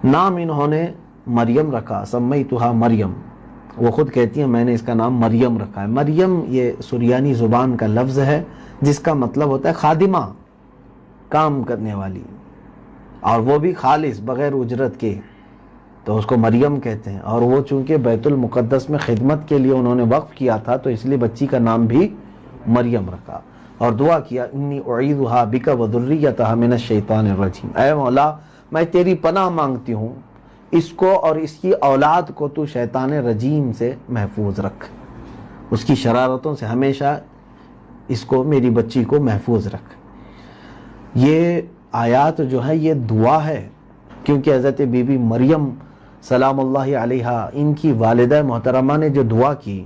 نام انہوں نے مریم رکھا، سمیتھا مریم، وہ خود کہتی ہیں میں نے اس کا نام مریم رکھا ہے۔ مریم یہ سریانی زبان کا لفظ ہے جس کا مطلب ہوتا ہے خادمہ، کام کرنے والی، اور وہ بھی خالص بغیر اجرت کے، تو اس کو مریم کہتے ہیں۔ اور وہ چونکہ بیت المقدس میں خدمت کے لیے انہوں نے وقف کیا تھا تو اس لیے بچی کا نام بھی مریم رکھا، اور دعا کیا انی اعیذھا بک وذریتھا من الشیطان الرجیم، اے مولا میں تیری پناہ مانگتی ہوں، اس کو اور اس کی اولاد کو تو شیطان رجیم سے محفوظ رکھ، اس کی شرارتوں سے ہمیشہ اس کو، میری بچی کو محفوظ رکھ۔ یہ آیات جو ہے یہ دعا ہے، کیونکہ حضرت بی بی مریم سلام اللہ علیہا، ان کی والدہ محترمہ نے جو دعا کی،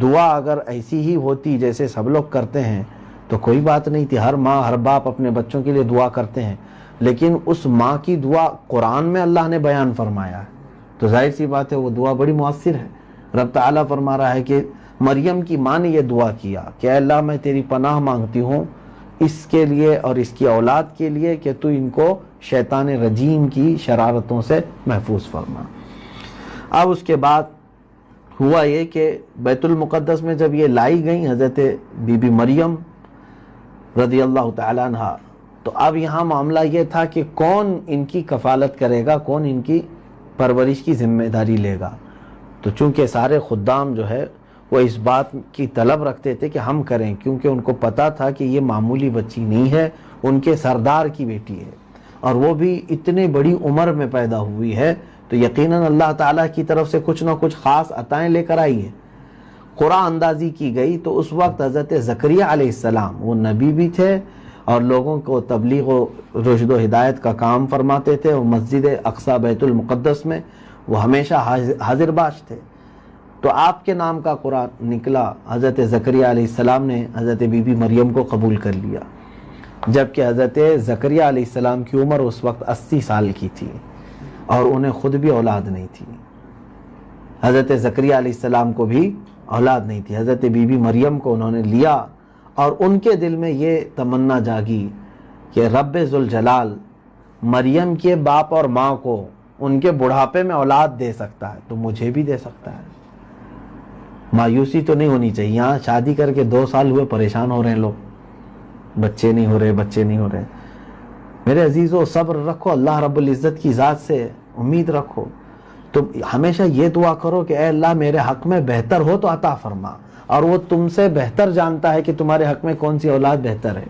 دعا اگر ایسی ہی ہوتی جیسے سب لوگ کرتے ہیں تو کوئی بات نہیں تھی، ہر ماں ہر باپ اپنے بچوں کے لیے دعا کرتے ہیں، لیکن اس ماں کی دعا قرآن میں اللہ نے بیان فرمایا ہے تو ظاہر سی بات ہے وہ دعا بڑی مؤثر ہے۔ رب تعالیٰ فرما رہا ہے کہ مریم کی ماں نے یہ دعا کیا کہ اے اللہ میں تیری پناہ مانگتی ہوں اس کے لیے اور اس کی اولاد کے لیے کہ تو ان کو شیطان رجیم کی شرارتوں سے محفوظ فرما۔ اب اس کے بعد ہوا یہ کہ بیت المقدس میں جب یہ لائی گئیں حضرت بی بی مریم رضی اللہ تعالیٰ عنہ، تو اب یہاں معاملہ یہ تھا کہ کون ان کی کفالت کرے گا، کون ان کی پرورش کی ذمہ داری لے گا۔ تو چونکہ سارے خدام جو ہے وہ اس بات کی طلب رکھتے تھے کہ ہم کریں، کیونکہ ان کو پتا تھا کہ یہ معمولی بچی نہیں ہے، ان کے سردار کی بیٹی ہے، اور وہ بھی اتنے بڑی عمر میں پیدا ہوئی ہے تو یقیناً اللہ تعالیٰ کی طرف سے کچھ نہ کچھ خاص عطائیں لے کر آئی ہے۔ قرآن اندازی کی گئی تو اس وقت حضرت زکریا علیہ السلام وہ نبی بھی تھے اور لوگوں کو تبلیغ و رشد و ہدایت کا کام فرماتے تھے، اور مسجد اقصی بیت المقدس میں وہ ہمیشہ حاضر باش تھے۔ تو آپ کے نام کا قرآن نکلا، حضرت زکریا علیہ السلام نے حضرت بی بی مریم کو قبول کر لیا، جبکہ حضرت زکریا علیہ السلام کی عمر اس وقت 80 سال کی تھی اور انہیں خود بھی اولاد نہیں تھی، حضرت زکریا علیہ السلام کو بھی اولاد نہیں تھی، حضرت بی بی مریم کو انہوں نے لیا، اور ان کے دل میں یہ تمنا جاگی کہ رب ذوالجلال مریم کے باپ اور ماں کو ان کے بڑھاپے میں اولاد دے سکتا ہے تو مجھے بھی دے سکتا ہے۔ مایوسی تو نہیں ہونی چاہیے، یہاں شادی کر کے 2 سال ہوئے پریشان ہو رہے ہیں لوگ، بچے نہیں ہو رہے۔ میرے عزیزو صبر رکھو، اللہ رب العزت کی ذات سے امید رکھو، تو ہمیشہ یہ دعا کرو کہ اے اللہ میرے حق میں بہتر ہو تو عطا فرما، اور وہ تم سے بہتر جانتا ہے کہ تمہارے حق میں کون سی اولاد بہتر ہے۔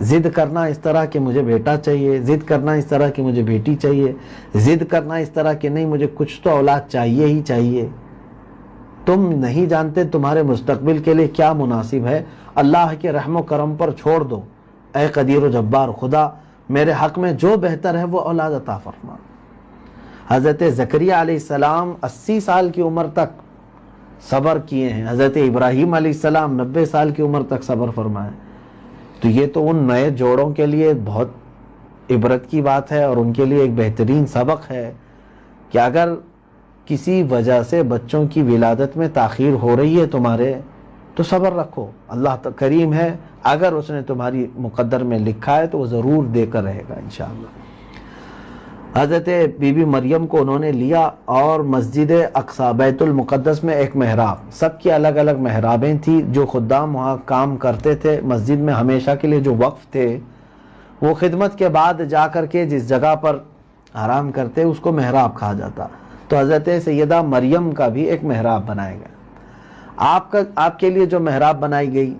ضد کرنا اس طرح کہ مجھے بیٹا چاہیے، ضد کرنا اس طرح کہ مجھے بیٹی چاہیے، ضد کرنا اس طرح کہ نہیں مجھے کچھ تو اولاد چاہیے ہی چاہیے، تم نہیں جانتے تمہارے مستقبل کے لیے کیا مناسب ہے۔ اللہ کے رحم و کرم پر چھوڑ دو، اے قدیر و جبار خدا میرے حق میں جو بہتر ہے وہ اولاد عطا فرما۔ حضرت زکریا علیہ السلام 80 سال کی عمر تک صبر کیے ہیں، حضرت ابراہیم علیہ السلام 90 سال کی عمر تک صبر فرمائے، تو یہ تو ان نئے جوڑوں کے لیے بہت عبرت کی بات ہے، اور ان کے لیے ایک بہترین سبق ہے کہ اگر کسی وجہ سے بچوں کی ولادت میں تاخیر ہو رہی ہے تمہارے تو صبر رکھو، اللہ کریم ہے، اگر اس نے تمہاری مقدر میں لکھا ہے تو وہ ضرور دے کر رہے گا انشاءاللہ۔ حضرت بی بی مریم کو انہوں نے لیا اور مسجد اقصی بیت المقدس میں ایک محراب، سب کی الگ الگ محرابیں تھیں، جو خدام وہاں کام کرتے تھے مسجد میں ہمیشہ کے لیے جو وقف تھے وہ خدمت کے بعد جا کر کے جس جگہ پر آرام کرتے اس کو محراب کہا جاتا، تو حضرت سیدہ مریم کا بھی ایک محراب بنایا گیا۔ آپ کے لیے جو محراب بنائی گئی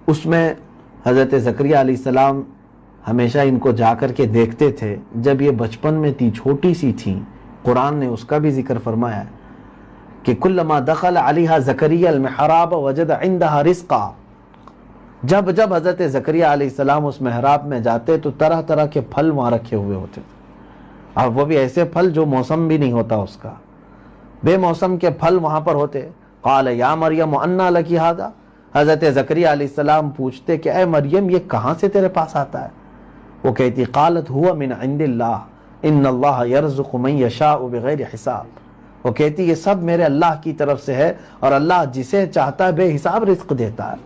اس میں حضرت زکریا علیہ السلام ہمیشہ ان کو جا کر کے دیکھتے تھے، جب یہ بچپن میں تھی چھوٹی سی تھی، قرآن نے اس کا بھی ذکر فرمایا کہ کلما دخل علیہا زکریا المحراب وجد عندها رزقا، جب جب حضرت زکریا علیہ السلام اس محراب میں جاتے تو طرح طرح کے پھل وہاں رکھے ہوئے ہوتے تھے، اور وہ بھی ایسے پھل جو موسم بھی نہیں ہوتا اس کا، بے موسم کے پھل وہاں پر ہوتے۔ قال یا مریم انا لکی ھذا، حضرت زکریا علیہ السلام پوچھتے کہ اے مریم یہ کہاں سے تیرے پاس آتا ہے؟ وہ کہتی قالت ہوا من عند اللہ ان اللہ یرزق من یشاء بغیر حساب، وہ کہتی یہ سب میرے اللہ کی طرف سے ہے اور اللہ جسے چاہتا ہے بے حساب رزق دیتا ہے۔